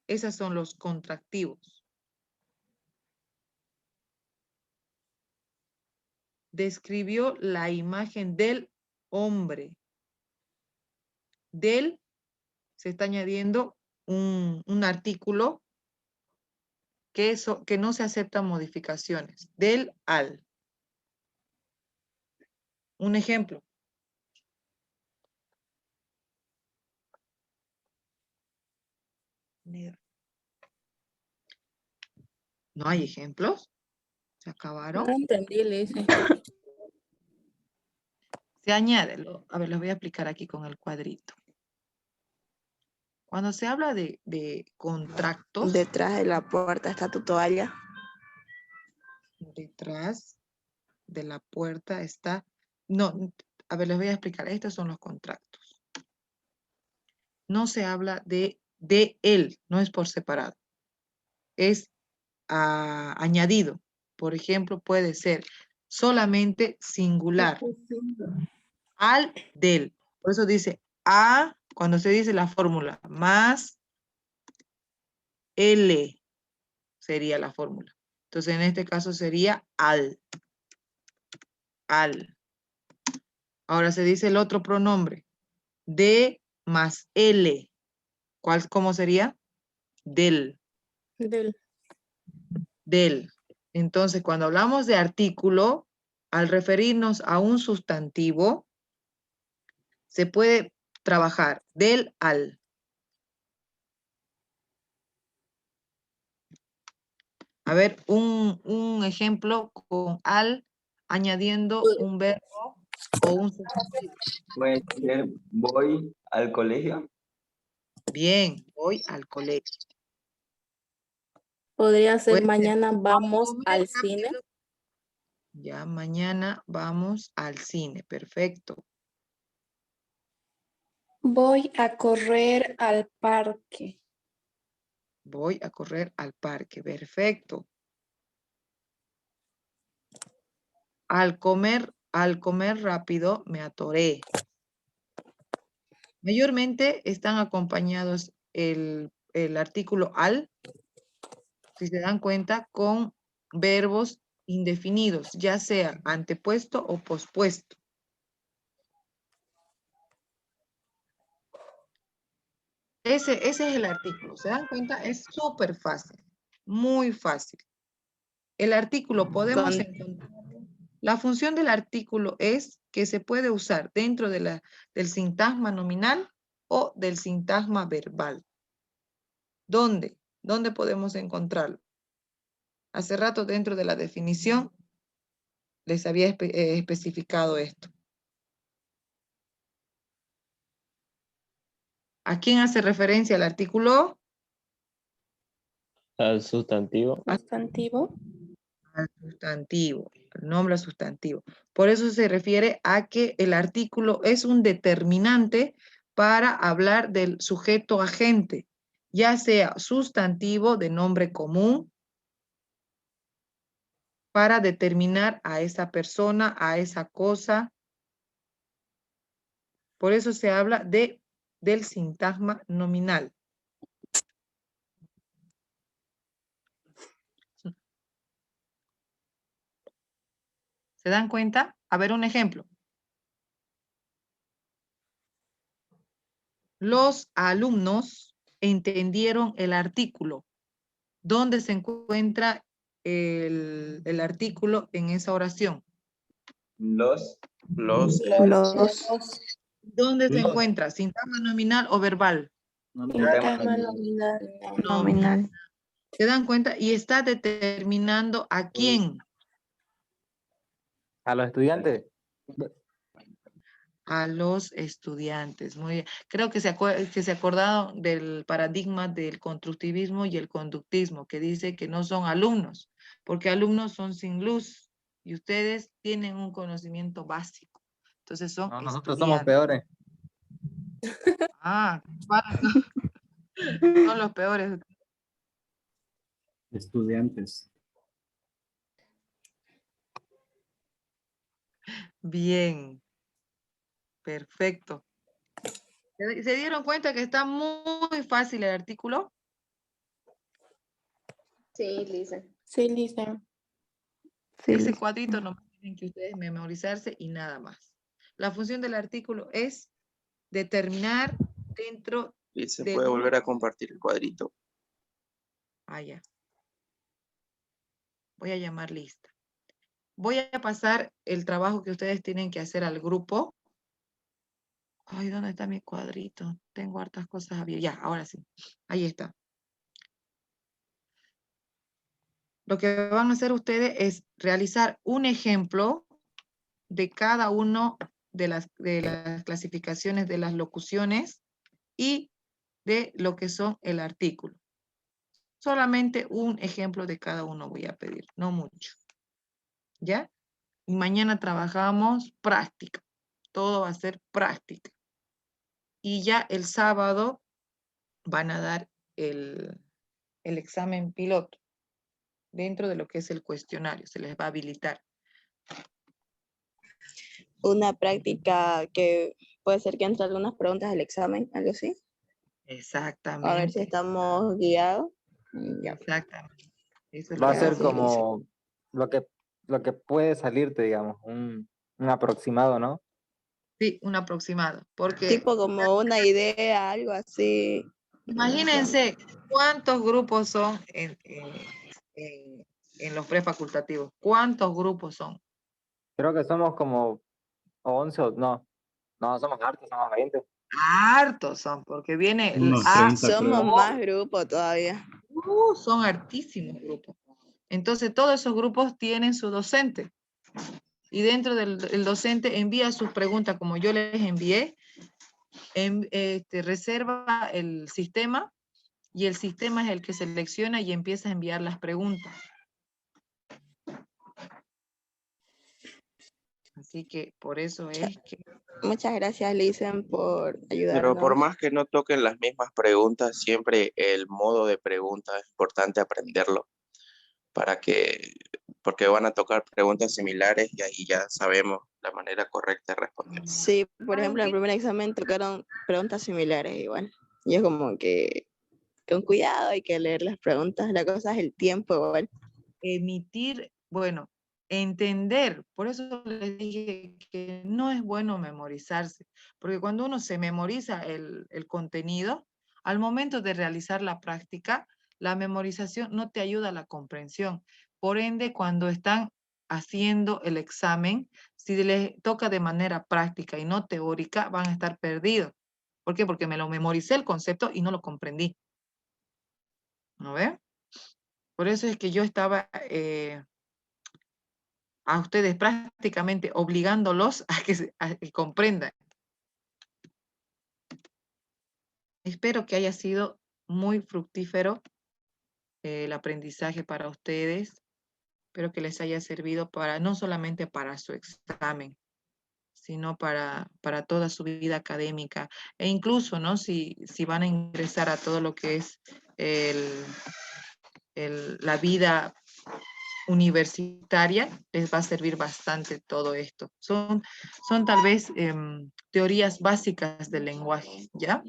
Esos son los contractivos. Describió la imagen del hombre. Del se está añadiendo un artículo que no se aceptan modificaciones. Del al. Un ejemplo. ¿No hay ejemplos? ¿Se acabaron? No entendí, le dice. Se añade, a ver, les voy a explicar aquí con el cuadrito. Cuando se habla de contratos, Detrás de la puerta está tu toalla. detrás de la puerta está... No, a ver, les voy a explicar. Estos son los contratos. No se habla de él, no es por separado. Es añadido. Por ejemplo, puede ser solamente singular. Al del. Por eso dice cuando se dice la fórmula, más L sería la fórmula. Entonces, en este caso sería al. Al. Ahora se dice el otro pronombre. De más L. ¿Cómo sería? Del. Del. Entonces, cuando hablamos de artículo, al referirnos a un sustantivo, se puede trabajar del al. A ver, un ejemplo con al añadiendo un verbo o un sustantivo. Puede ser voy al colegio. Bien, voy al colegio. Podría ser Puede ser, mañana vamos comer al rápido. cine. Ya, mañana vamos al cine. Perfecto. Voy a correr al parque. Voy a correr al parque. Perfecto. Al comer rápido me atoré. Mayormente están acompañados el artículo al, si se dan cuenta, con verbos indefinidos, ya sea antepuesto o pospuesto. Ese es el artículo. ¿Se dan cuenta? Es súper fácil. Muy fácil. El artículo podemos encontrar. La función del artículo es que se puede usar dentro de del sintagma nominal o del sintagma verbal. ¿Dónde? ¿Dónde podemos encontrarlo? Hace rato dentro de la definición les había especificado esto. ¿A quién hace referencia el artículo? Al sustantivo. Sustantivo. Al sustantivo, el nombre al sustantivo. Por eso se refiere a que el artículo es un determinante para hablar del sujeto agente, ya sea sustantivo de nombre común, para determinar a esa persona, a esa cosa. Por eso se habla del sintagma nominal. ¿Se dan cuenta? A ver un ejemplo. Los alumnos entendieron el artículo. ¿Dónde se encuentra el artículo en esa oración? Los. ¿Dónde se encuentra? ¿Sintagma nominal o verbal? Sintagma nominal. ¿Se dan cuenta? Y está determinando a quién. A los estudiantes. A los estudiantes. Muy bien. Creo que se acordaron del paradigma del constructivismo y el conductismo, que dice que no son alumnos, porque alumnos son sin luz y ustedes tienen un conocimiento básico. Entonces son Nosotros somos peores. Ah, son los peores. Estudiantes. Bien. Perfecto. ¿Se dieron cuenta que está muy fácil el artículo? Sí, Lisa. Sí, Lisa. Ese cuadrito no tienen que ustedes memorizarse y nada más. La función del artículo es determinar dentro Y se Del puede volver a grupo. compartir el cuadrito. Ah, ya. Voy a llamar lista. Voy a pasar el trabajo que ustedes tienen que hacer al grupo. Ay, ¿dónde está mi cuadrito? Tengo hartas cosas abiertas. Ya, ahora sí. Ahí está. Lo que van a hacer ustedes es realizar un ejemplo de cada uno de las clasificaciones de las locuciones y de lo que son el artículo. Solamente un ejemplo de cada uno voy a pedir, no mucho. ¿Ya? Y mañana trabajamos práctica. Todo va a ser práctica. Y ya el sábado van a dar el examen piloto dentro de lo que es el cuestionario. Se les va a habilitar. Una práctica que puede ser que entre algunas preguntas del examen, algo así. Exactamente. A ver si estamos guiados. Ya. Exactamente. Eso es Va lo a que ser vamos a hacer. como lo que puede salirte, digamos, un aproximado, ¿no? Sí, un aproximado. Porque Tipo como una idea, algo así. imagínense cuántos grupos son en los prefacultativos. ¿Cuántos grupos son? Creo que somos como 11 o no, somos hartos, somos 20. Hartos son, porque viene el Unos A. 30 Somos creo. más grupo todavía. Son hartísimos grupos. Entonces, todos esos grupos tienen su docente. Y dentro del docente envía sus preguntas, como yo les envié, reserva el sistema, y el sistema es el que selecciona y empieza a enviar las preguntas. Así que por eso es que... Muchas gracias, Lisen, por Pero por ayudarnos. más que no toquen las mismas preguntas, siempre el modo de pregunta es importante aprenderlo porque van a tocar preguntas similares y ahí ya sabemos la manera correcta de responder. Sí, por ejemplo, en el primer examen tocaron preguntas similares igual. Y es como que con cuidado hay que leer las preguntas. La cosa es el tiempo igual. Emitir, bueno, entender. Por eso les dije que no es bueno memorizarse, porque cuando uno se memoriza el contenido, al momento de realizar la práctica, la memorización no te ayuda a la comprensión. Por ende, cuando están haciendo el examen, si les toca de manera práctica y no teórica, van a estar perdidos. ¿Por qué? Porque me lo memoricé el concepto y no lo comprendí. ¿No ve? Por eso es que yo estaba a ustedes prácticamente obligándolos a que comprendan. Espero que haya sido muy fructífero el aprendizaje para ustedes. Espero que les haya servido para no solamente para su examen, sino para toda su vida académica. E incluso, ¿no? Si van a ingresar a todo lo que es la vida universitaria, les va a servir bastante todo esto. Son tal vez teorías básicas del lenguaje, ¿ya?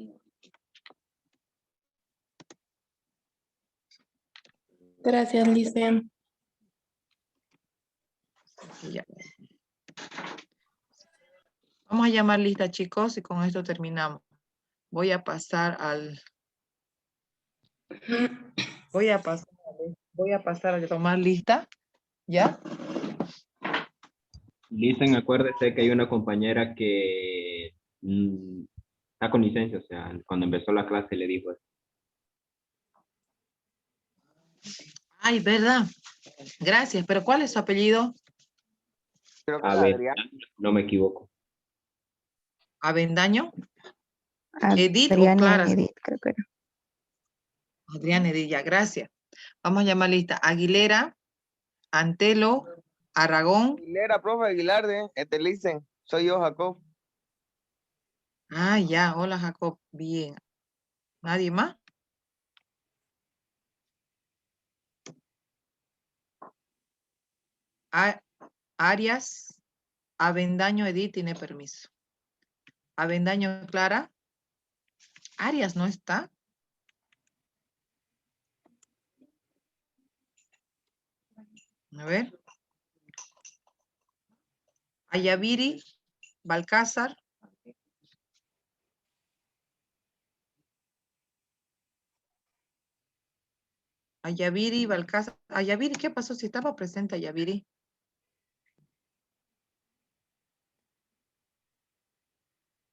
Gracias, Licen. Ya. Vamos a llamar lista, chicos, y con esto terminamos. Voy a pasar a tomar lista, ¿ya? Dicen, acuérdese que hay una compañera que está con licencia, o sea, cuando empezó la clase le dijo eso. Ay, ¿verdad? Gracias, pero ¿cuál es su apellido? Creo que A es ver, Adrián. no me equivoco. ¿Avendaño? ¿Edith o Clara? Edith, creo que era. Adrián Edith, ya, gracias. Vamos a llamar lista. Aguilera, Antelo, Aragón. Aguilera, profe Aguilar, Listen. Soy yo, Jacob. Ah, ya, hola Jacob, bien. ¿Nadie más? Arias, Avendaño Edith tiene permiso. Avendaño Clara. Arias no está. A ver. Ayaviri, Balcázar. Ayaviri, Balcázar. Ayaviri, ¿qué pasó? Si estaba presente Ayaviri.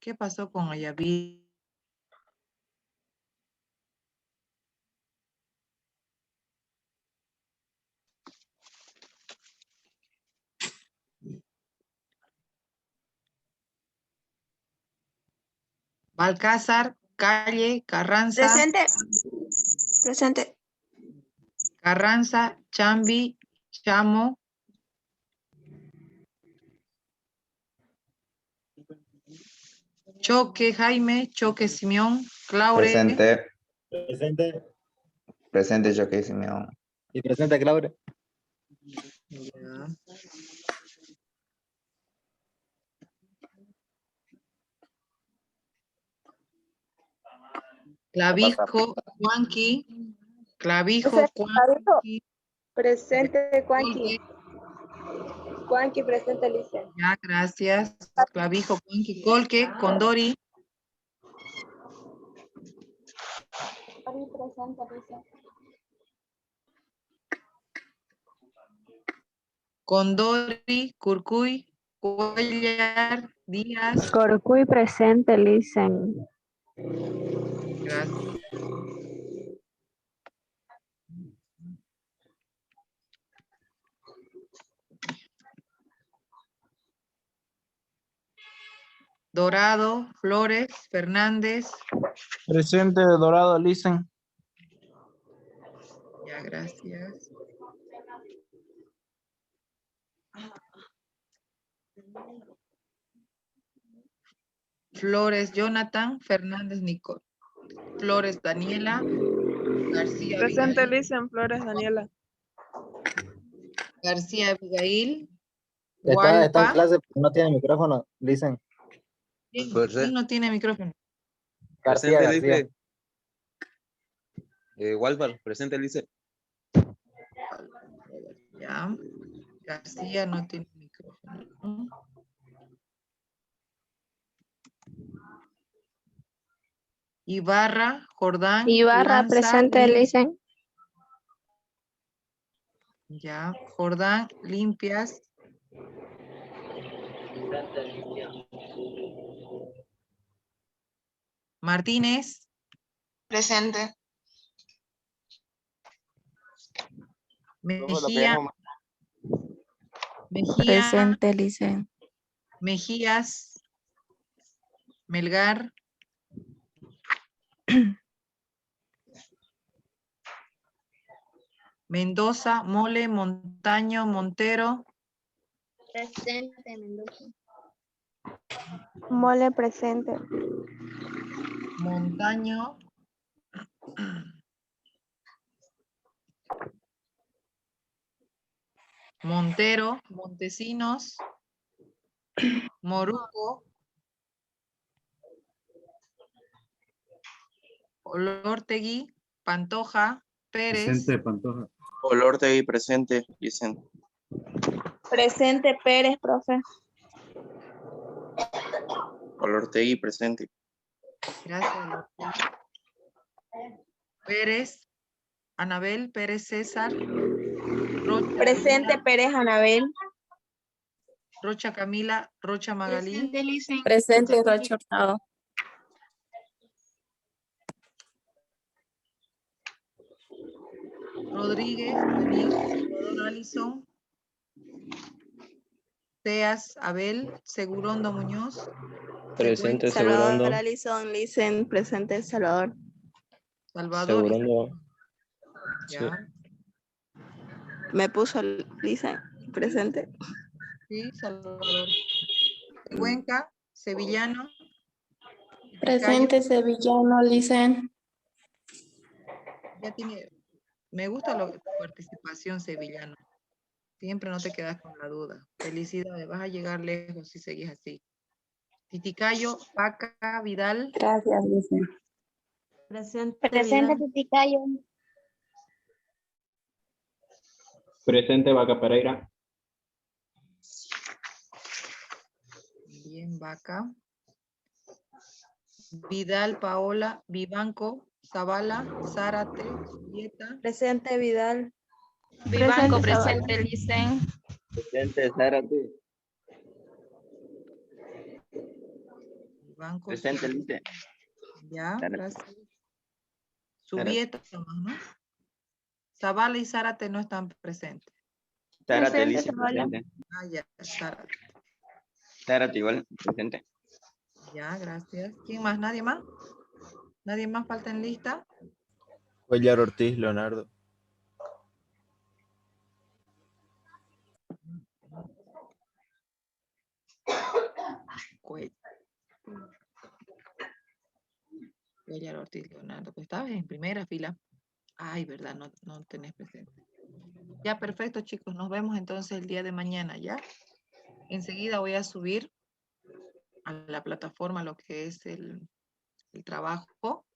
¿Qué pasó con Ayaviri? Balcázar, Calle, Carranza. Presente. Presente. Carranza, Chambi, Chamo. Choque, Jaime, Choque, Simeón, Claure. Presente. Presente. Presente, Choque Simeón. Y presente, Claudia. Ya. Clavijo, Juanqui. Clavijo, Juanqui. Presente, Juanqui. Juanqui, presente, Licen. Ya, gracias. Clavijo, Juanqui, Colque, Condori. Presente, Licen. Condori, Curcuy, Cuellar, Díaz. Corcuy presente, Licen. Gracias. Dorado, Flores, Fernández. Presente, Dorado, Licen. Ya, gracias. Flores, Jonathan, Fernández, Nicole. Flores, Daniela. García, Presente, Abigail. Licen, Flores, Daniela. García, Abigail. Está en Gualpa. clase, no tiene micrófono, dicen. ¿Quién no tiene micrófono? García, Presente, García. Lice. Walvar, presente, Lice. Ya. García no tiene micrófono. Ibarra, Jordán. Ibarra Lanza, presente, Licen. Ya. Jordán, Limpias. Martínez. Presente. Mejía. Mejía. Presente, Licen. Mejías. Melgar. Mendoza, Mole, Montaño, Montero. Presente, Mendoza. Mole, presente. Montaño. Montero, Montesinos. Moruco. Olortegui, Pantoja, Pérez. Presente, Pantoja. Olortegui, presente, dicen. Presente, Pérez, profe. Olortegui, presente. Gracias. Pérez, Anabel, Pérez César. Rocha, Presente, Camila, Pérez, Anabel. Rocha Camila, Rocha Magalí. Presente, Licen. Presente, Rocha Hurtado. Rodríguez, Daniel, Salvador Alison. Teas, Abel, Segurondo Muñoz. Presente, Salvador, Segurondo. Alison, Licen. Presente, Salvador. Salvador. Segurondo. Ya. Me puso Licen. Presente. Sí, Salvador. Cuenca, Sevillano. Presente, Sevillano, Licen. Ya tiene, me gusta tu participación, Sevillano. Siempre no te quedas con la duda. Felicidades, vas a llegar lejos si seguís así. Titicayo, Paca, Vidal. Gracias, Licen. Presente, Presente, Titicayo. Presente, Vaca Pereira. Bien, Vaca. Vidal, Paola, Vivanco, Zavala, Zárate, Julieta. Presente, Vidal. Vivanco presente, Licen. Presente, Zárate. Vivanco, Presente, Lice. ya, Zárate. gracias. Subieta, ¿no? Zavala y Zárate no están presentes. Zárate, Presente, Lice, Zavala. presente. Ah, ya, Zárate. Zárate igual, presente. Ya, gracias. ¿Quién más? ¿Nadie más? ¿Nadie más falta en lista? Cuellar Ortiz, Leonardo. Cuellar Ortiz, Leonardo. Pues estabas en primera fila. Ay, verdad, no tenés presente. Ya, perfecto, chicos. Nos vemos entonces el día de mañana, ¿ya? Enseguida voy a subir a la plataforma lo que es el trabajo.